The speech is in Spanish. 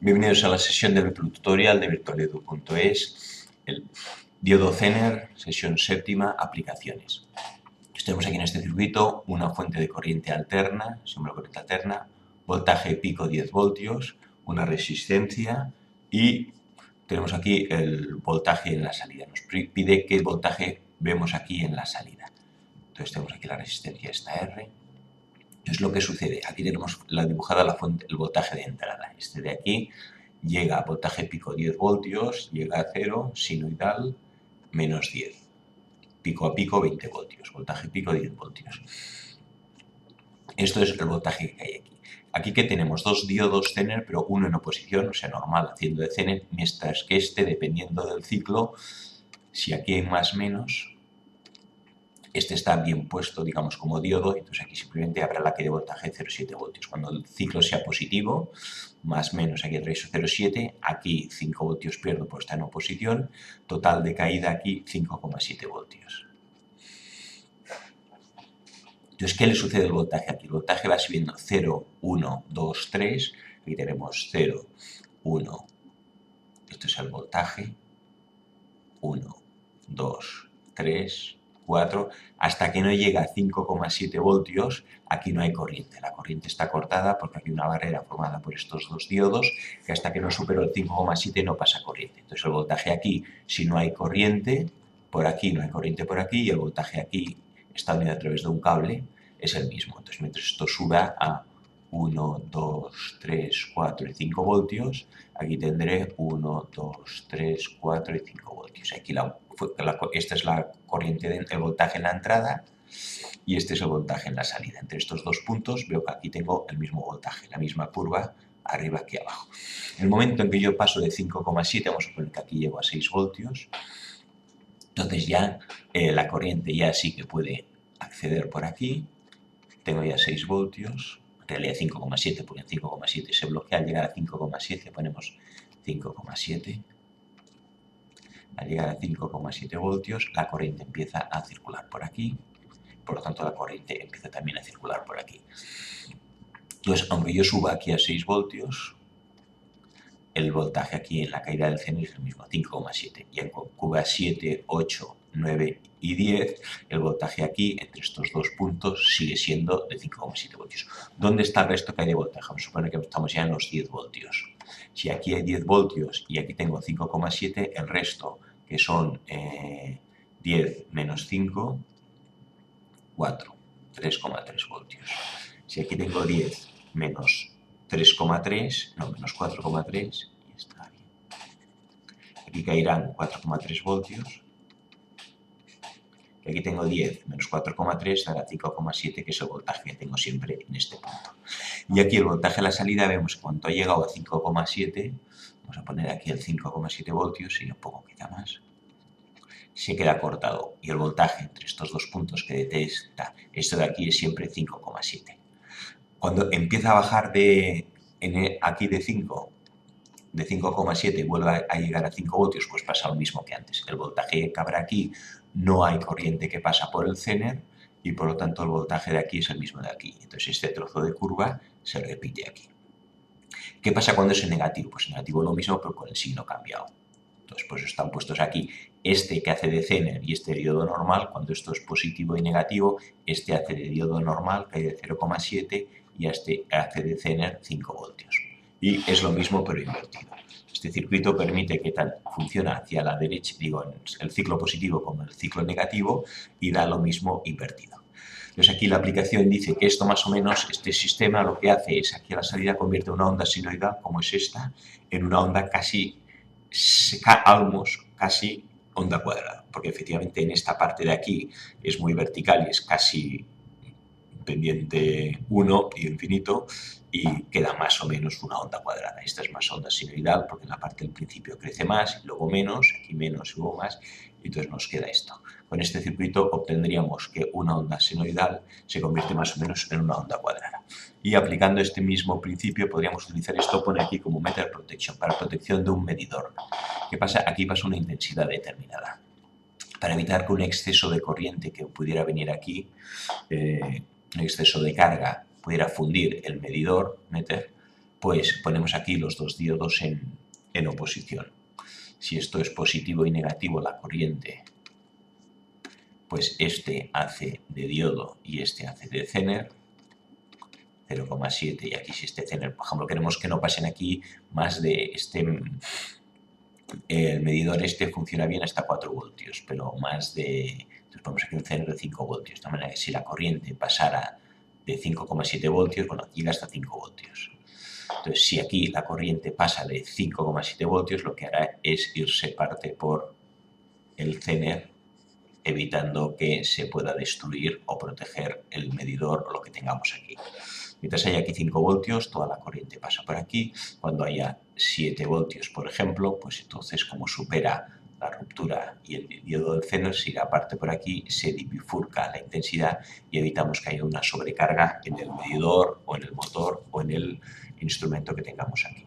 Bienvenidos a la sesión del tutorial de virtualedu.es, el diodo Zener, sesión séptima, aplicaciones. Tenemos aquí en este circuito una fuente de corriente alterna, símbolo corriente alterna, voltaje pico 10 voltios, una resistencia y tenemos aquí el voltaje en la salida. Nos pide qué voltaje vemos aquí en la salida. Entonces tenemos aquí la resistencia, esta R. Entonces lo que sucede, aquí tenemos la dibujada la fuente, el voltaje de entrada. Este de aquí llega a voltaje pico 10 voltios, llega a 0, sinoidal, menos 10. Pico a pico 20 voltios, voltaje pico 10 voltios. Esto es el voltaje que hay aquí. Aquí que tenemos dos diodos Zener, pero uno en oposición, o sea, normal, haciendo de Zener, mientras que este, dependiendo del ciclo, si aquí hay más menos, este está bien puesto, digamos, como diodo, entonces aquí simplemente habrá la que de voltaje 0,7 voltios. Cuando el ciclo sea positivo, más menos aquí el ratio 0,7, aquí 5 voltios pierdo por estar en oposición, total de caída aquí 5,7 voltios. Entonces, ¿qué le sucede al voltaje aquí? El voltaje va subiendo 0, 1, 2, 3, aquí tenemos 0, 1, esto es el voltaje, 1, 2, 3, 4, hasta que no llega a 5,7 voltios, aquí no hay corriente. La corriente está cortada porque hay una barrera formada por estos dos diodos que hasta que no supero el 5,7 no pasa corriente. Entonces el voltaje aquí, si no hay corriente, por aquí no hay corriente por aquí y el voltaje aquí está unido a través de un cable, es el mismo. Entonces mientras esto suba a 1, 2, 3, 4 y 5 voltios, aquí tendré 1, 2, 3, 4 y 5 voltios. Aquí esta es la corriente, el voltaje en la entrada y este es el voltaje en la salida. Entre estos dos puntos veo que aquí tengo el mismo voltaje, la misma curva arriba que abajo. En el momento en que yo paso de 5,7, vamos a poner que aquí llego a 6 voltios, entonces ya la corriente ya sí que puede acceder por aquí, tengo ya 6 voltios, en realidad 5,7 porque en 5,7 se bloquea, al llegar a 5,7 ponemos 5,7, al llegar a 5,7 voltios la corriente empieza a circular por aquí, por lo tanto la corriente empieza también a circular por aquí. Entonces, aunque yo suba aquí a 6 voltios, el voltaje aquí en la caída del Zener es el mismo, 5,7. Y en curva 7, 8, 9 y 10, el voltaje aquí, entre estos dos puntos, sigue siendo de 5,7 voltios. ¿Dónde está el resto que hay de voltaje? Vamos a suponer que estamos ya en los 10 voltios. Si aquí hay 10 voltios y aquí tengo 5,7, el resto, que son 10 menos 5, 4, 3,3 voltios. Si aquí tengo 10 menos 3,3, no, menos 4,3, y está bien. Aquí caerán 4,3 voltios. Y aquí tengo 10 menos 4,3 dará 5,7, que es el voltaje que tengo siempre en este punto. Y aquí el voltaje a la salida vemos que cuando ha llegado a 5,7, vamos a poner aquí el 5,7 voltios y un poco quizá más, se queda cortado. Y el voltaje entre estos dos puntos que detecta esto de aquí es siempre 5,7. Cuando empieza a bajar aquí de 5,7 y vuelve a llegar a 5 voltios, pues pasa lo mismo que antes. El voltaje que habrá aquí, no hay corriente que pasa por el Zener y por lo tanto el voltaje de aquí es el mismo de aquí. Entonces este trozo de curva se repite aquí. ¿Qué pasa cuando es en negativo? Pues en negativo lo mismo, pero con el signo cambiado. Entonces, pues están puestos aquí este que hace de Zener y este de diodo normal. Cuando esto es positivo y negativo, este hace de diodo normal, que hay de 0,7, y este hace de Zener 5 voltios. Y es lo mismo, pero invertido. Este circuito permite que funciona hacia la derecha, digo, el ciclo positivo como el ciclo negativo, y da lo mismo invertido. Entonces aquí la aplicación dice que esto más o menos, este sistema lo que hace es aquí a la salida convierte una onda sinusoidal, como es esta, en una onda casi onda cuadrada, porque efectivamente en esta parte de aquí es muy vertical y es casi pendiente 1 y infinito, y queda más o menos una onda cuadrada. Esta es más onda sinusoidal porque en la parte del principio crece más, y luego menos, aquí menos y luego más, y entonces nos queda esto. Con este circuito obtendríamos que una onda sinusoidal se convierte más o menos en una onda cuadrada. Y aplicando este mismo principio podríamos utilizar esto, pone aquí como meter protection, para protección de un medidor. ¿Qué pasa? Aquí pasa una intensidad determinada. Para evitar que un exceso de corriente que pudiera venir aquí, un exceso de carga, pudiera fundir el medidor, meter, pues ponemos aquí los dos diodos en oposición. Si esto es positivo y negativo, la corriente, pues este hace de diodo y este hace de Zener, 0,7, y aquí si este Zener, por ejemplo, queremos que no pasen aquí más de el medidor este funciona bien hasta 4 voltios, pero más de, entonces ponemos aquí un Zener de 5 voltios, de manera que si la corriente pasara de 5,7 voltios, bueno, aquí llega hasta 5 voltios. Entonces, si aquí la corriente pasa de 5,7 voltios, lo que hará es irse parte por el Zener, evitando que se pueda destruir o proteger el medidor o lo que tengamos aquí. Mientras haya aquí 5 voltios, toda la corriente pasa por aquí. Cuando haya 7 voltios, por ejemplo, pues entonces como supera la ruptura y el diodo del Zener se irá aparte por aquí, se bifurca la intensidad y evitamos que haya una sobrecarga en el medidor o en el motor o en el instrumento que tengamos aquí.